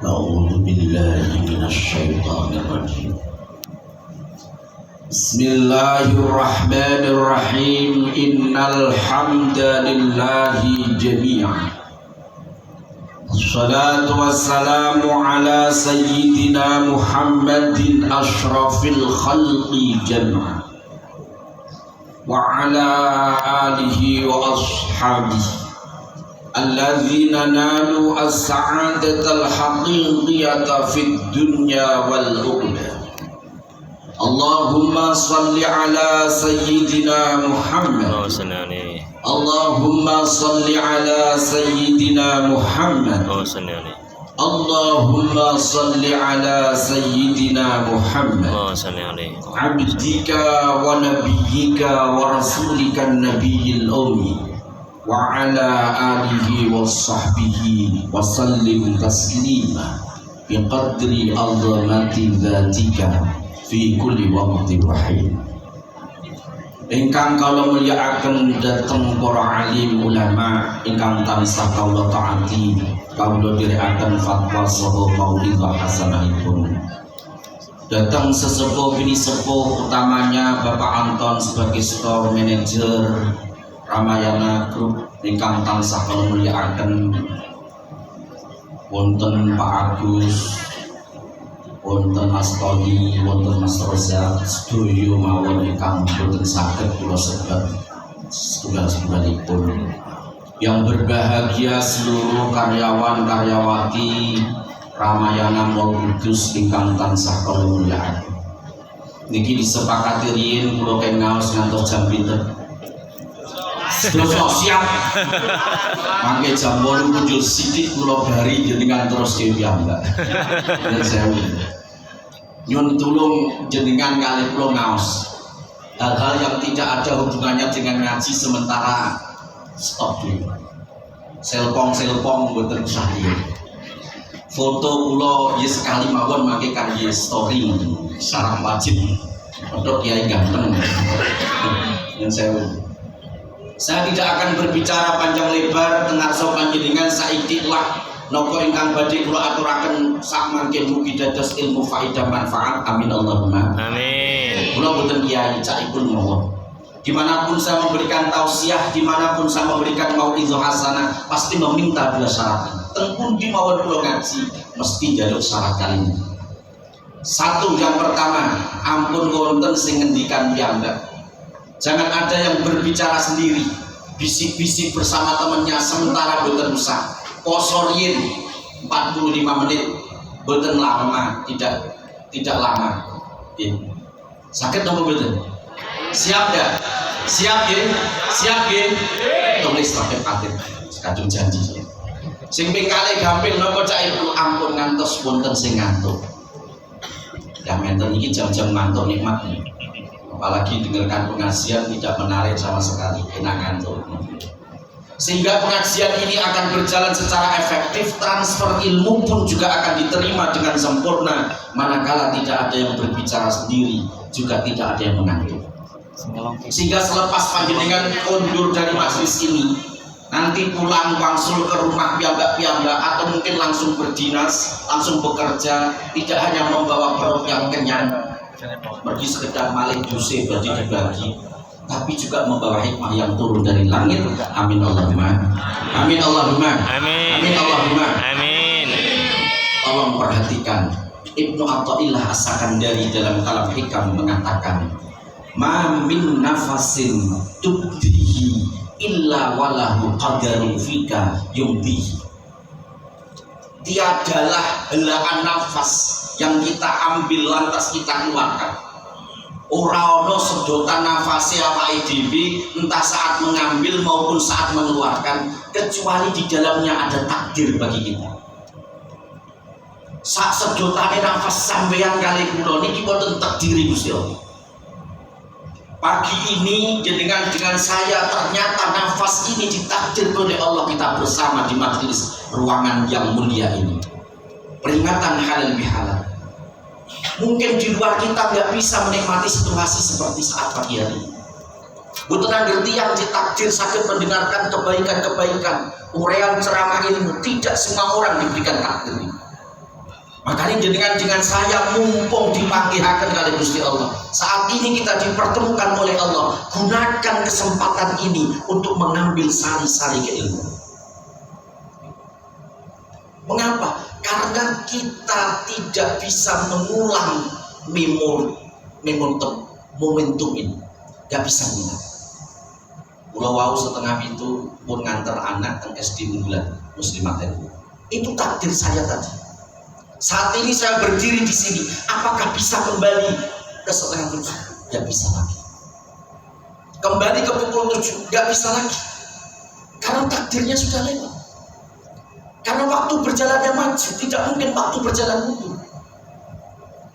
أعوذ بالله من الشيطان الرجيم. بسم الله الرحمن الرحيم. إن الحمد لله جميعا. الصلاة والسلام على سيدنا محمد أشرف الخلق جميعا وعلى آله وأصحابه الذين نالوا السعادة الحقيقية في الدنيا والأخرى. اللهم صل على سيدنا محمد. اللهم صل على سيدنا محمد. اللهم صل على سيدنا محمد عبدك ونبيك ورسولك النبي الأمي وعلى آله وصحبه وسلم تسليما بقدر عظمة ذاتك في كل وقت وحين. Ingkang kula mulyakaken dhateng para alim ulama ingkang tansah kula taati, kula dherekaken fatwa saha maulidhah hasanahipun. Datang sesepuh bini sepuh utamanya Bapak Anton sebagai store manager Ramayana Group ingkang tansah kula mulyakaken, wonten Pak Agus, wonten Mas Tony, wonten Mas Rozak, sedaya mawon ingkang boten saged kula sebat setunggal-setunggalipun. Yang berbahagia seluruh karyawan-karyawati Ramayana Mall Kudus ingkang tansah kula mulyakaken. Niki disepakati riyin kula kengaos ngantos jam pinten? Dosa siap. Mangke jam 8 muncul sithik kula bari jenengan terus dhewe piyambak. Yen sewu. Nyun tulung jenengan kalih kula ngaos. Hal-hal yang tidak ada hubungannya dengan ngaji sementara stop dulu. Selpong mboten usah dhewe. Foto kula ya sekali mawon mangke kangge story syarat wajib. Untuk kiai ganteng. Yen sewu. Saya tidak akan berbicara panjang lebar tengah sopan jenengan saikitlah napa ingkang badhe kula aturaken sak mangke mugi dados ilmu faedah manfaat. Amin Allahumma amin. Kula boten kiai caipun mawon. Dimanapun saya memberikan tausiah, dimanapun saya memberikan mau'izah hasanah, pasti meminta dua syarat. Teng pundi mawon kula ngaji mesti njaluk syarat kali. Satu, yang pertama, ampun wonten sing ngendikan piyambak. Jangan ada yang berbicara sendiri, bisik-bisik bersama temannya sementara boten usah. Posorien 45 menit, boten lama, tidak lama. Sakit nopo boten? Siap dah? Siap nggih? Siap nggih? Tulis sampai patit, kadung janji. Sing ping kalih gampil napa cak ibu, ampun ngantos wonten sing ngantuk. Yang ngenten iki jam-jam ngantuk nikmat nih. Apalagi dengarkan pengajian tidak menarik sama sekali, enak ngantuk. Sehingga pengajian ini akan berjalan secara efektif, transfer ilmu pun juga akan diterima dengan sempurna, manakala tidak ada yang berbicara sendiri, juga tidak ada yang mengantuk. Sehingga selepas panjenengan kondur dari majelis ini, nanti pulang wangsul ke rumah piyambak-piyambak atau mungkin langsung berdinas, langsung bekerja, tidak hanya membawa perut yang kenyang, pergi sekedar malih duse bagi-bagi, tapi juga membawa hikmah yang turun dari langit. Amin Allahumma amin. Allahumma amin. Amin Allahumma amin. Tolong perhatikan, Ibnu Athaillah As-Sakandari dalam kalam hikam mengatakan, ma min nafasin tubdihi illa walahu qadarun fika yumdihi. Tiadalah helaan nafas yang kita ambil lantas kita keluarkan. Ora ono sedotan nafase awake dhewe entah saat mengambil maupun saat mengeluarkan kecuali di dalamnya ada takdir bagi kita. Sak sedotane nafas sampeyan kali kula niki wonten takdir Gusti Allah. Pagi ini jenengan dengan saya ternyata nafas ini ditakdir oleh Allah kita bersama di majelis ruangan yang mulia ini. Peringatan halal bihalal. Mungkin di luar kita nggak bisa menikmati situasi seperti saat pagi hari. Betul ngerti yang ditakdir sakit mendengarkan kebaikan-kebaikan, uraian ceramah ilmu. Tidak semua orang diberikan takdir. Makanya dengan saya mumpung dipanggihaken kali Gusti Allah. Saat ini kita dipertemukan oleh Allah. Gunakan kesempatan ini untuk mengambil sari-sari keilmuan. Mengapa? Karena kita tidak bisa mengulang momentum ini. Gak bisa mengulang. Pulau wau setengah itu pun nganter anak ke SD unggulan Muslimat itu takdir saya tadi. Saat ini saya berdiri di sini, apakah bisa kembali ke setengah 7? Gak bisa lagi. Kembali ke pukul 7? Gak bisa lagi. Karena takdirnya sudah lewat. Karena waktu berjalannya maju, tidak mungkin waktu berjalan mundur.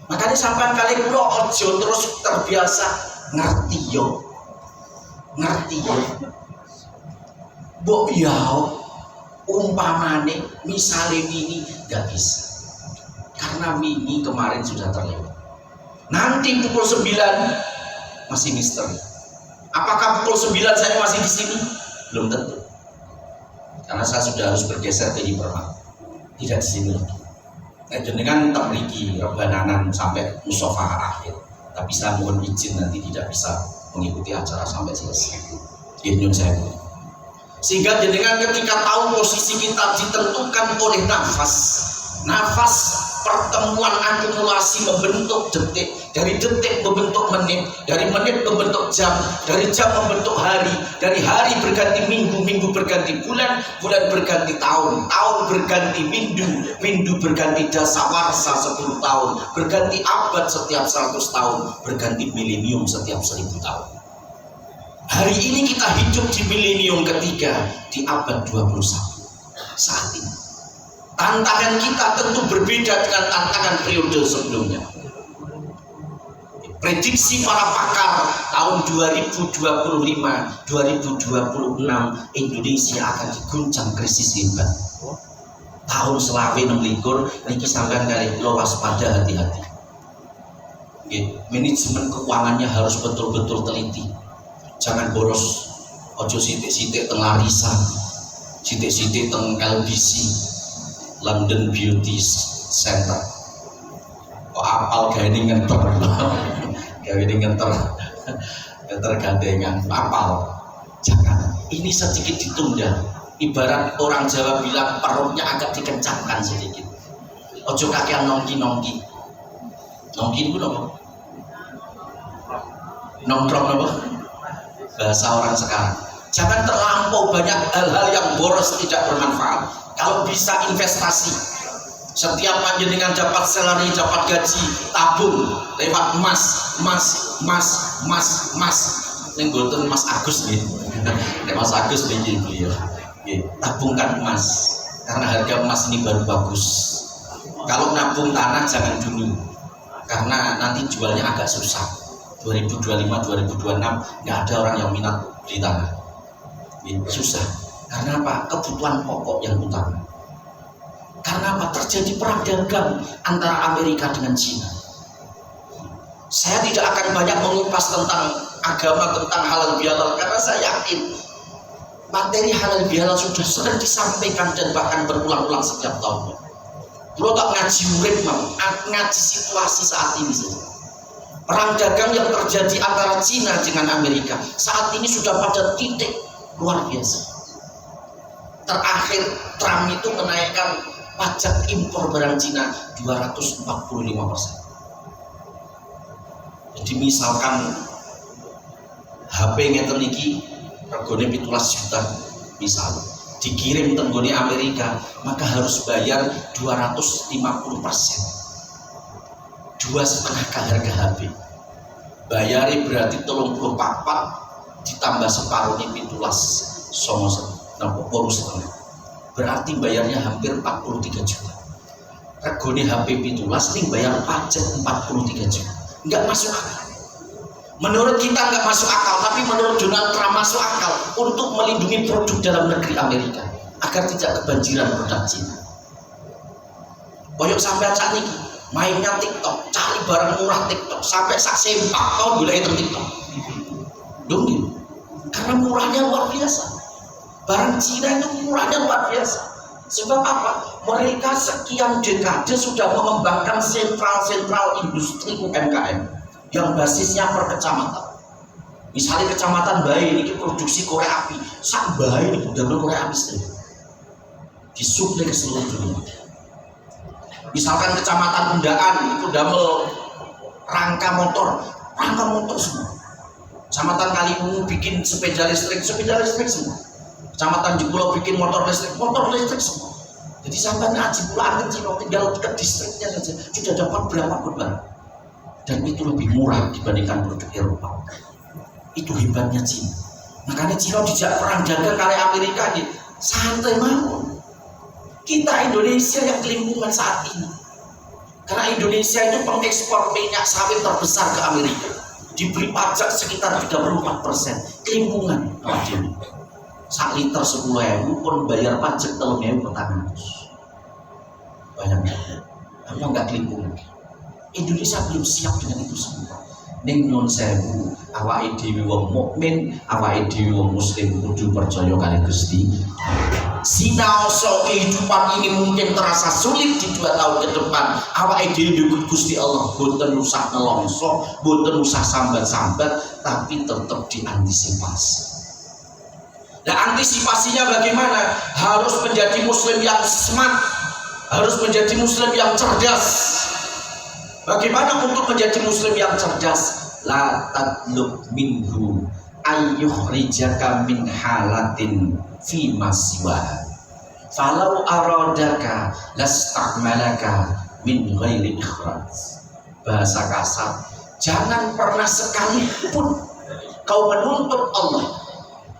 Makanya sampai kali kula ojo terus terbiasa ngerti yo. Mbok yao umpamane misale ini gak bisa. Karena mini kemarin sudah terlewat. Nanti pukul 9 masih misteri. Apakah pukul 9 saya masih di sini? Belum tentu. Karena saya sudah harus bergeser ke Hipermat. Tidak di sini lagi. Dengan temriki rebananan sampai musafaha akhir. Tapi saya mohon izin nanti tidak bisa mengikuti acara sampai selesai. Ini saya. Sehingga dengan ketika tahu posisi kita ditentukan oleh nafas pertemuan akumulasi membentuk detik, dari detik membentuk menit, dari menit membentuk jam, dari jam membentuk hari, dari hari berganti minggu, minggu berganti bulan, bulan berganti tahun, tahun berganti minggu berganti dasawarsa 10 tahun, berganti abad setiap 100 tahun, berganti milenium setiap 1000 tahun. Hari ini kita hidup di milenium ketiga, di abad 21 saat ini. Tantangan kita tentu berbeda dengan tantangan periode sebelumnya. Prediksi para pakar tahun 2025, 2026 Indonesia akan diguncang krisis hebat. Tahun selawe 26 niki sampean kali kula waspada, hati-hati. Manajemen keuangannya harus betul-betul teliti. Jangan boros, ojo sitik-sitik teng Larissa, sitik-sitik teng LBC, London Beauty Center. Kok apal gawe ning ngenter. Gawe ning ngenter gandengan apal. Jangan. Ini sedikit ditunda. Ibarat orang Jawa bilang perutnya agak dikencangkan sedikit. Ojo kakean nongki-nongki. Nongki itu apa? Nongkrong apa? Bahasa orang sekarang. Jangan terlampau banyak hal-hal yang boros tidak bermanfaat. Kalau bisa investasi, setiap panjenengan dapat salary, dapat gaji, tabung lewat emas. Ning boten Mas Agus nggih. Nek Mas Agus nggih beliau. Nggih, tabungkan emas. Karena harga emas ini baru bagus. Kalau nabung tanah jangan dulu. Karena nanti jualnya agak susah. 2025, 2026 nggak ada orang yang minat beli tanah. Susah. Karena apa? Kebutuhan pokok yang utama. Karena apa? Terjadi perang dagang antara Amerika dengan Cina. Saya tidak akan banyak mengupas tentang agama, tentang halal bihalal, karena saya yakin materi halal bihalal sudah sering disampaikan dan bahkan berulang-ulang setiap tahun. Bro tak ngaji murid mau, ngaji situasi saat ini saja. Perang dagang yang terjadi antara Cina dengan Amerika saat ini sudah pada titik luar biasa. Terakhir Trump itu menaikkan pajak impor barang Cina 245%. Jadi misalkan HP ngeten iki regane 17 juta misal dikirim tenggone Amerika, maka harus bayar 250%. 2,5 kali harga HP. Bayari berarti 34 ditambah separuh ini 17 sama setengah. Berarti bayarnya hampir 43 juta. Regone HP 17 ning bayar pajak 43 juta. Enggak masuk akal. Menurut kita enggak masuk akal, tapi menurut Donald Trump masuk akal untuk melindungi produk dalam negeri Amerika agar tidak kebanjiran produk Cina. Koyok sampai saat ini mainnya TikTok, cari barang murah TikTok sampai sak sempak kau gulai TikTok. Dongin. Karena murahnya luar biasa. Barang Cina itu murahnya luar biasa. Sebab apa? Mereka sekian dekade sudah mengembangkan sentral-sentral industri UMKM yang basisnya per kecamatan. Misalnya kecamatan Bae ini produksi korek api, sak Bae ini udah korek api sendiri, disuplai ke seluruh dunia. Misalkan kecamatan Undaan itu damel rangka motor semua. Kecamatan Kaliwungu bikin sepeda listrik semua. Kecamatan Jekulo bikin motor listrik semua. Jadi sampai Jekulaan kecil tinggal ke distriknya saja sudah dapat berapa korban. Dan itu lebih murah dibandingkan produk Eropa. Itu hebatnya Cina. Makanya Cina dijak perang dagang kali Amerika nih, santai mawon. Kita Indonesia yang kelimpungan saat ini. Karena Indonesia itu pengekspor minyak sawit terbesar ke Amerika. Diberi pajak sekitar 34%. Kelimpungan wajib. 1 liter 10.000 pun bayar pajak 3.000 per tangan. Bayangkan, apa enggak kelimpungan? Indonesia belum siap dengan itu semua. Ning nyun sewu, awake dhewe wong mukmin, awake dhewe wong muslim kudu percaya kali Gusti. Sinaoso kehidupan ini mungkin terasa sulit di 2 tahun ke depan. Awake dhewe nyuwun Gusti Allah boten usah nelongso, boten usah sambat-sambat, tapi tetap diantisipasi. Nah, antisipasinya bagaimana? Harus menjadi muslim yang smart, harus menjadi muslim yang cerdas. Bagaimana untuk menjadi muslim yang cerdas? La tatlub minhu ayyukhrijaka min halatin fi masiwa. Falau aradaka lastakmalaka min ghairi ikhraj. Bahasa kasar, jangan pernah sekalipun kau menuntut Allah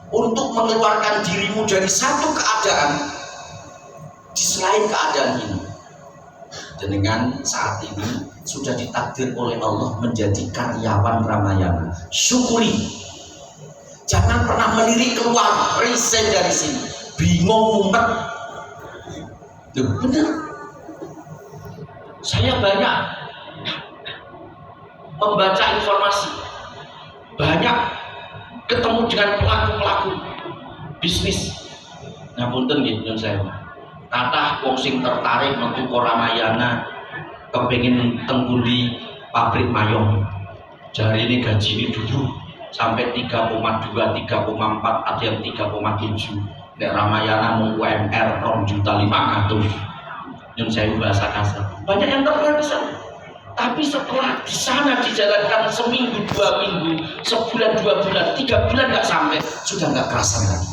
untuk mengeluarkan dirimu dari satu keadaan di selain keadaan ini. Dan dengan saat ini sudah ditakdir oleh Allah menjadi karyawan Ramayana. Syukuri. Jangan pernah melirik keluar, resign dari sini. Bingung ngumpet. Benar. Saya banyak membaca informasi, banyak ketemu dengan pelaku-pelaku bisnis. Nah, punten nggih saya. Kata wong sing tertarik metu Ramayana, kepengin tenggundi pabrik mayong. Jari ini gaji ini dulu sampai 3,2, 3,4, ada yang 3,7. Nek Ramayana mau UMR 2.500.000. Yang saya bahasa kasar. Banyak yang tertarik di sana. Tapi setelah di sana dijalankan seminggu, 2 minggu, sebulan, 2 bulan, 3 bulan nggak sampai, sudah nggak kerasan lagi.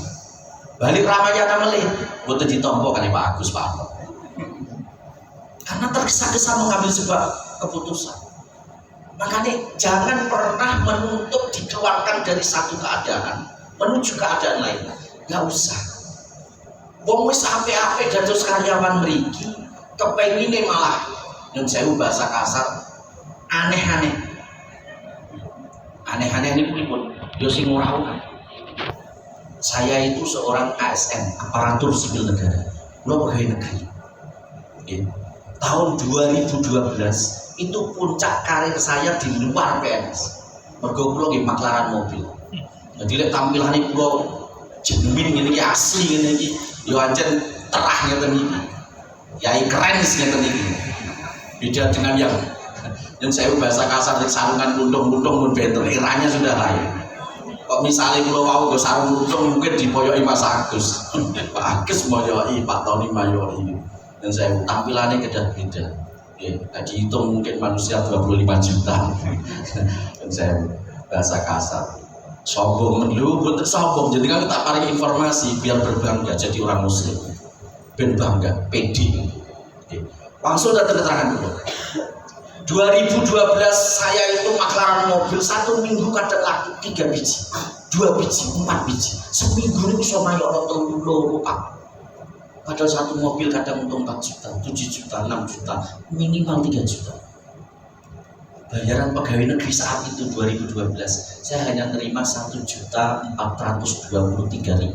Balik Ramayana melih, boten ditompo kali Pak Agus, Pak Ahmad. Karena tergesa-gesa mengambil sebuah keputusan. Makanya jangan pernah menuntut dikeluarkan dari satu keadaan menuju keadaan lain. Nggak usah. Wong wis apik-apik dados karyawan mriki, kepengine malah yang saya bahasa kasar aneh-aneh. Aneh-aneh ini pripun? Yo sing ora. Saya itu seorang ASN, aparatur sipil negara, kula pegawai negeri. Tahun 2012 itu puncak karir saya di luar PNS. Mergo kula nggih maklaran mobil. Jadi lek tampilane kula jenuin ngene iki asli ngene iki, yo ancen terah ngeten iki. Yai keren ngeten iki. Beda dengan yang saya bahasa kasar di sarungan kuntung-kuntung pun benten, eranya sudah lain. Kok misalnya kalau mau ke sarung kuntung mungkin dipoyoi Mas Agus. Pak Agus moyoi, Pak Tony moyoi. Dan saya tampilannya beda-beda. Nah, dihitung mungkin manusia 25 juta. Dan saya bahasa kasar. Sombong dulu, betul sombong. Jadi kan tak paling informasi biar berbangga jadi orang muslim. Ben bangga, pede. Langsung datang keterangan dulu. 2012 saya itu maklaran mobil 1 minggu kadang laku 3 biji, 2 biji, 4 biji. Seminggu ini bisa mayor atau Pak. Padahal satu mobil kadang untung 4 juta, 7 juta, 6 juta, minimal 3 juta. Bayaran pegawai negeri saat itu 2012 saya hanya terima 1.423.000.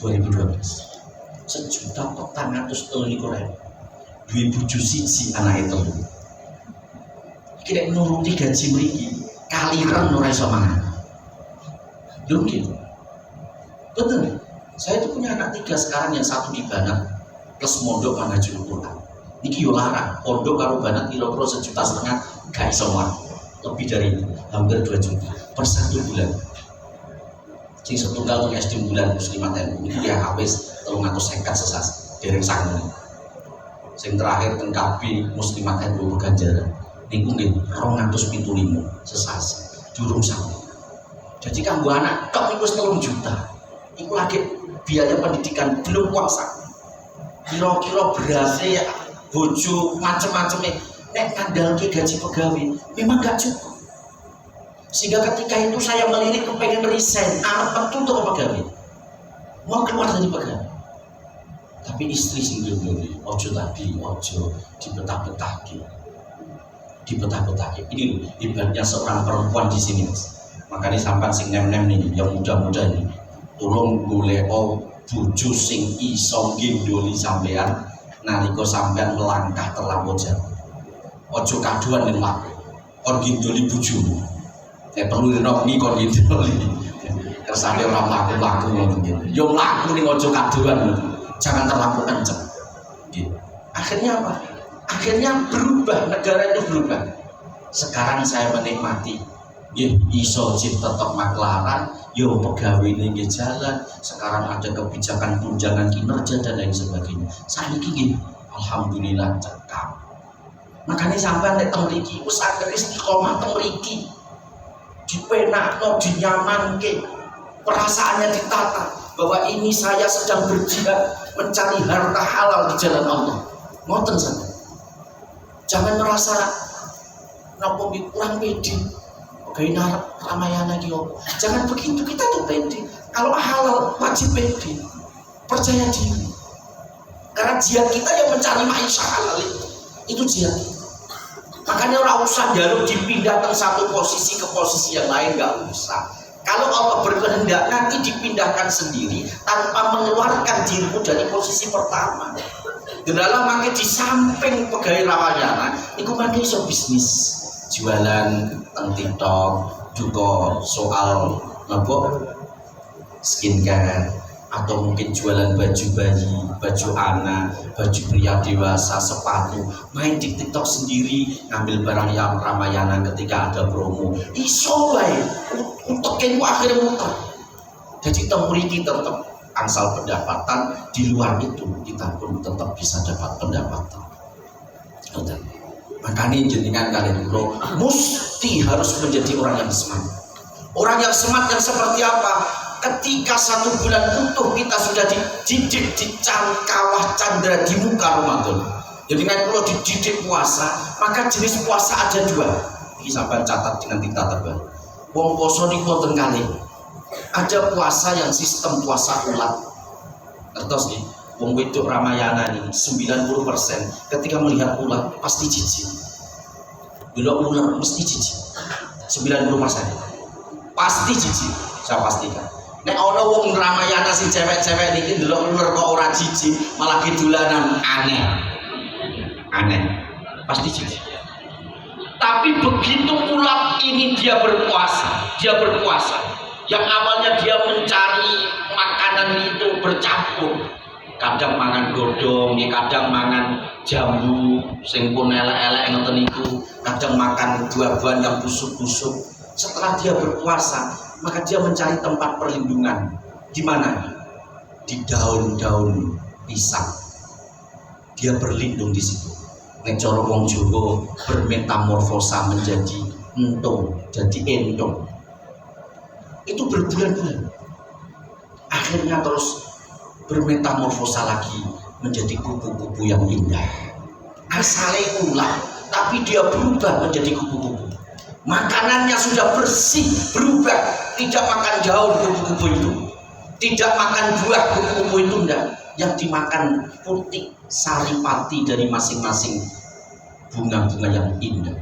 2012 1.423.000. 2 bojo siji anak itu. Kira nuruti gaji mriki kaliren ora iso mangan. Lho gitu. Betul. Saya itu punya anak 3 sekarang, yang 1 di Banak, plus mondok manhajul Quran. Niki yo larang, pondok karo banat kira-kira 1,5 juta gak iso lebih dari itu, hampir 2 juta per 1 bulan. Sing setunggal untuk SD bulan muslimat NU ini dia habis 350 sesas dereng sangun. Sing terakhir teng KB muslimat NU Ganjaran niku nggih 275 sesas durung sangun. Jadi kanggo anak tok niku 3 juta. Iku lagi biaya pendidikan belum kuasa. Kira-kira berasnya ya bojo macem-macemnya nek ngandalke gaji pegawai memang gak cukup. Sehingga ketika itu saya melirik kepengen resign, anak metu untuk pegawai, mau keluar dari pegawai. Tapi istri sing dulu, ojo tadi, ojo dibetah-betahke. Ini ibaratnya seorang perempuan di sini, Mas. Makanya sampai sing nem-nem nih, yang muda-muda ini, tolong golek bojo sing iso ngendoli sampean nalika sampean melangkah terlampau jauh. Ojo kaduan ning laku. Kon ngendoli bojomu. Perlu dinokni kon ngendoli. Kersane ora mlaku-mlaku ngono. Yo mlaku ning ojo kaduan. Jangan terlampau kenceng. Nggih. Akhirnya apa? Akhirnya berubah, negara itu berubah. Sekarang saya menikmati iso tetap maklaran, yo pegawai ini jalan. Sekarang ada kebijakan tunjangan kinerja dan lain sebagainya. Saya ingin, alhamdulillah cekap. Makanya sampai nek teng mriki wis akhir istiqomah teng mriki. Dipenakno, dinyamanke, perasaannya ditata bahwa ini saya sedang berjihad mencari harta halal di jalan Allah. Ngoten saja. Jangan merasa nopo kurang pede. Pegawai Ramayana gitu. Jangan begitu, kita tuh pede. Kalau halal wajib pede. Percaya diri. Karena jihad kita yang mencari maisha halal itu jihad. Makanya orang usah jalur dipindahkan satu posisi ke posisi yang lain, nggak usah. Kalau Allah berkehendak nanti dipindahkan sendiri tanpa mengeluarkan dirimu dari posisi pertama. Dalam makin di samping pegawai Ramayana, itu makin iso bisnis. Jualan teng TikTok juga soal skincare atau mungkin jualan baju bayi, baju anak, baju pria dewasa, sepatu, main di TikTok sendiri ngambil barang yang Ramayana ketika ada promo. Iso wae untuk kemu akhirnya muter. Jadi temuriki tetap angsal pendapatan, di luar itu kita pun tetap bisa dapat pendapatan. Makanya jenengan kalian dulu mesti harus menjadi orang yang smart. Orang yang smart yang seperti apa? Ketika 1 bulan utuh kita sudah dididik di kawah candra di muka Ramadan. Jadi kan kalau dididik puasa, maka jenis puasa ada 2. Ini sampai catat dengan tinta terbaru. Wong poso niku wonten kalih. Ada puasa yang sistem puasa ulat. Terus nih, wong wedok Ramayana nih 90% ketika melihat ular pasti jijik. Bila ular mesti jijik. 90% pasti jijik, saya pastikan. Nek ana wong Ramayana sing cewek-cewek niki ndelok ular kok ora jijik, malah dolanan aneh. Pasti jijik. Tapi begitu ular ini dia berpuasa. Yang awalnya dia mencari makanan itu bercampur, kadang mangan godhong, kadang mangan jambu sing pun elek-elek ngoten niku, kadang makan buah-buahan yang busuk-busuk. Setelah dia berpuasa, maka dia mencari tempat perlindungan. Di mana? Di daun-daun pisang. Dia berlindung di situ. Nek cara wong Jawa bermetamorfosa menjadi entung, jadi endong. Itu berbulan-bulan. Akhirnya terus bermetamorfosa lagi menjadi kupu-kupu yang indah. Asalnya ular, tapi dia berubah menjadi kupu-kupu. Makanannya sudah bersih, berubah. Tidak makan daun kupu-kupu itu, tidak makan buah kupu-kupu itu, enggak. Yang dimakan putih saripati dari masing-masing bunga-bunga yang indah.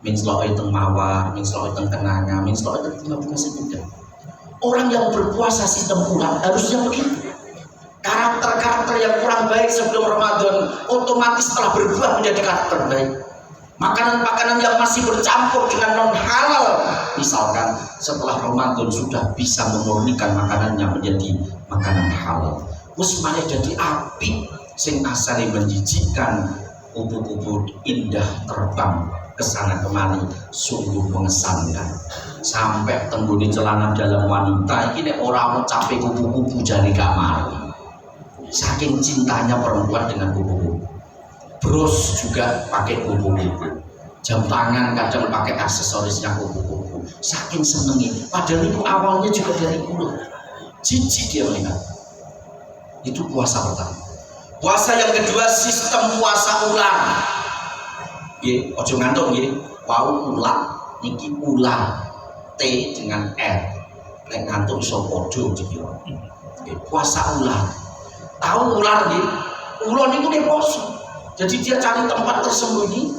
Minsloe teng mawar, minsloe teng kenanga, minsloe teng bunga-bunga indah. Orang yang berpuasa sistem ulang harusnya begitu. Karakter-karakter yang kurang baik sebelum Ramadan otomatis telah berubah menjadi karakter baik. Makanan-makanan yang masih bercampur dengan non halal, misalkan setelah Ramadan sudah bisa memurnikan makanannya menjadi makanan halal. Wis malah jadi api, sing asale menjijikkan, kupu-kupu indah terbang kesana kemari, sungguh mengesankan. Sampai tengguni celana dalam wanita ini orang capek kupu-kupu jadi kamar. Saking cintanya perempuan dengan kupu-kupu. Bros juga pakai kupu-kupu. Jam tangan kadang pakai aksesorisnya kupu-kupu. Saking senengnya. Padahal itu awalnya juga dari ular. Jijik dia melihat. Itu puasa pertama. Puasa yang kedua sistem puasa ular. Nggih, ojo ngantuk nggih. Wau ular niki ular. T dengan R. Nek ngantuk iso padha dikira. Nggih, puasa ular. Tahu ular nggih? Ular niku dia poso. Jadi dia cari tempat tersembunyi,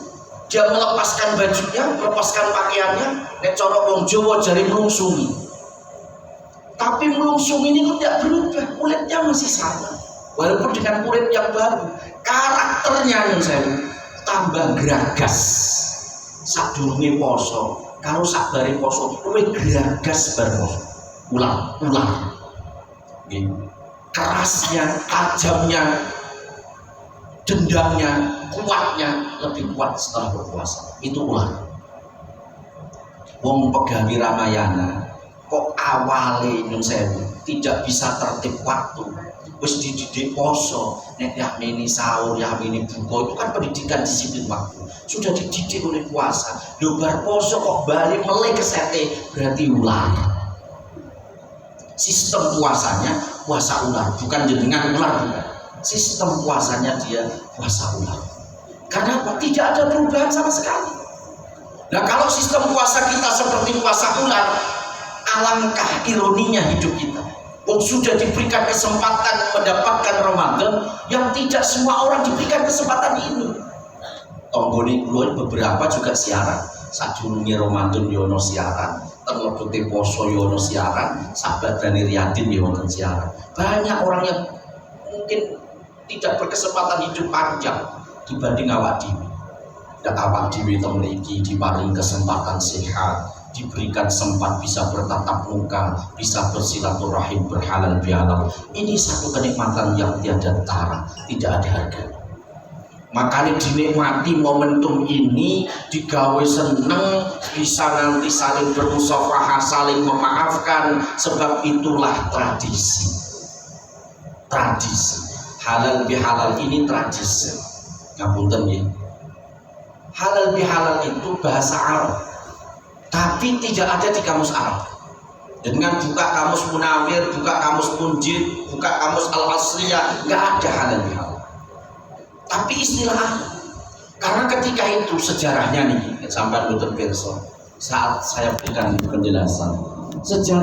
dia melepaskan bajunya, melepaskan pakaiannya, nek cara wong Jawa jari melungsungi. Tapi melungsung ini kok tidak berubah, kulitnya masih sama. Walaupun dengan kulit yang baru, karakternya yang saya tambah geragas. Sadurunge poso, kalau sakbare poso, luwih geragas bar poso. Ular. Kerasnya, tajamnya, dendamnya, kuatnya lebih kuat setelah berpuasa. Itu ular. Wong pegawi Ramayana kok awale nyun sewu tidak bisa tertib waktu. Wis dididik poso, nek yakmini sahur, yakmini buka, itu kan pendidikan disiplin waktu. Sudah dididik oleh puasa. Lho bar poso kok balik meleh kesete, berarti ular. Sistem puasanya puasa ular, bukan jenengan ular bukan. Sistem puasanya dia puasa ular. Karena apa? Tidak ada perubahan sama sekali. Nah kalau sistem puasa kita seperti puasa ular, alangkah ironinya hidup kita. Sudah diberikan kesempatan mendapatkan Ramadan yang tidak semua orang diberikan kesempatan ini. Tonggoni beberapa juga siaran. Sajurunge Ramadan yono siaran, tengok poso yono siaran, sahabat Dani Riyadin yono siaran. Banyak orang yang mungkin tidak berkesempatan hidup panjang dibanding awak dewi. Dan awak dewi memiliki diparing kesempatan sehat, diberikan sempat bisa bertatap muka, bisa bersilaturahim, berhalal bihalal. Ini satu kenikmatan yang tiada tara, tidak ada harga. Makanya dinikmati momentum ini, digawe seneng, bisa nanti saling bermusafahah, saling memaafkan, sebab itulah tradisi. Tradisi halal bihalal ini tradisi. Ngapunten ya. Halal bihalal itu bahasa Arab, tapi tidak ada di kamus Arab. Dengan buka kamus Munawir, buka kamus Munjid, buka kamus Al-Asliyah, nggak ada halal bihalal. Tapi istilah, karena ketika itu sejarahnya nih, sampai Luther Pearson, saat saya berikan penjelasan sejarah